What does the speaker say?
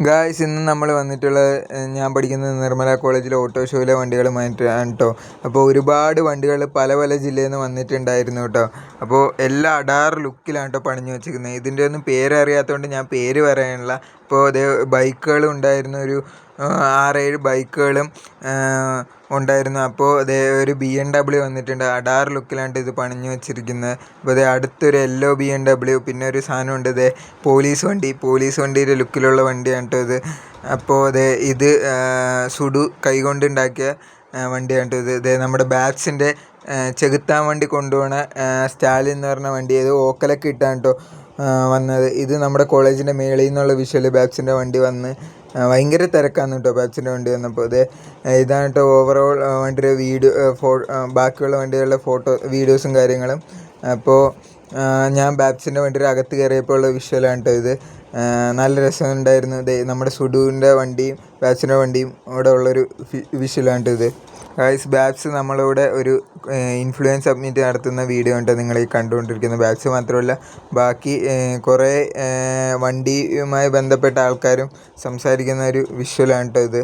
Guys ഇന്ന് നമ്മൾ വന്നിട്ടുള്ളത് ഞാൻ പഠിക്കുന്ന നിർമ്മല കോളേജിലെ ഓട്ടോ ഷോയിലെ വണ്ടികളുമായിട്ടാണ് കേട്ടോ. അപ്പോൾ ഒരുപാട് വണ്ടികൾ പല പല ജില്ലയിൽ നിന്ന് വന്നിട്ടുണ്ടായിരുന്നു കേട്ടോ. അപ്പോൾ എല്ലാം അടാർ ലുക്കിലാണ് കേട്ടോ പണിഞ്ഞു വെച്ചിരിക്കുന്നത്. ഇതിൻ്റെ ഒന്നും പേരറിയാത്തതുകൊണ്ട് ഞാൻ പേര് പറയാനില്ല. അപ്പോൾ അതേ ബൈക്കുകളും ഉണ്ടായിരുന്നു, ഒരു 6-7 ബൈക്കുകളും ഉണ്ടായിരുന്നു. അപ്പോൾ അതേ ഒരു BMW വന്നിട്ടുണ്ട്. അടാർ ലുക്കിലാണ് ഇത് പണിഞ്ഞു വെച്ചിരിക്കുന്നത്. അപ്പോൾ അതേ അടുത്തൊരു യെല്ലോ BMW, പിന്നെ ഒരു സാധനമുണ്ട് ഇതേ പോലീസ് വണ്ടിയുടെ ലുക്കിലുള്ള വണ്ടിയാണ് കേട്ടോ ഇത്. അപ്പോൾ അതെ ഇത് സുഡു കൈകൊണ്ട് ഉണ്ടാക്കിയ വണ്ടിയാണ് കേട്ടോ ഇത്. ഇതേ നമ്മുടെ ബാറ്റ്സിൻ്റെ ചെകുത്താൻ വണ്ടി കൊണ്ടുപോകണ സ്റ്റാലിൻ എന്ന് പറഞ്ഞ വണ്ടി, ഇത് ഓക്കലൊക്കെ ഇട്ടാണ് കേട്ടോ വന്നത്. ഇത് നമ്മുടെ കോളേജിൻ്റെ മേളിൽ നിന്നുള്ള വിഷ്വൽ. ബാപ്സിൻ്റെ വണ്ടി വന്ന് ഭയങ്കര തിരക്കാണ് കേട്ടോ ബാപ്സിൻ്റെ വണ്ടി വന്നപ്പോൾ. ഇത് ഇതാണ് കേട്ടോ ഓവറോൾ വണ്ടിയുടെ ബാക്കിയുള്ള വണ്ടികളുടെ വീഡിയോസും കാര്യങ്ങളും. അപ്പോൾ ഞാൻ ബാപ്സിൻ്റെ വണ്ടിയുടെ അകത്ത് കയറിയപ്പോൾ ഉള്ള വിഷ്വലാണ് കേട്ടോ ഇത്. നല്ല രസമുണ്ടായിരുന്നു. ഇത് നമ്മുടെ സുഡുവിൻ്റെ വണ്ടിയും ബാപ്സിൻ്റെ വണ്ടിയും ഇവിടെ ഉള്ളൊരു വിഷ്വലാണ് കേട്ടോ ഇത്. ഗൈസ്, ബാപ്സ് നമ്മളിവിടെ ഒരു ഇൻഫ്ലുവൻസ് സബ്മിറ്റ് നടത്തുന്ന വീഡിയോ ഉണ്ട് നിങ്ങൾ ഈ കണ്ടുകൊണ്ടിരിക്കുന്നത്. ബാപ്സ് മാത്രമല്ല ബാക്കി കുറേ വണ്ടിയുമായി ബന്ധപ്പെട്ട ആൾക്കാരും സംസാരിക്കുന്ന ഒരു വിഷ്വലാണ് കേട്ടോ ഇത്.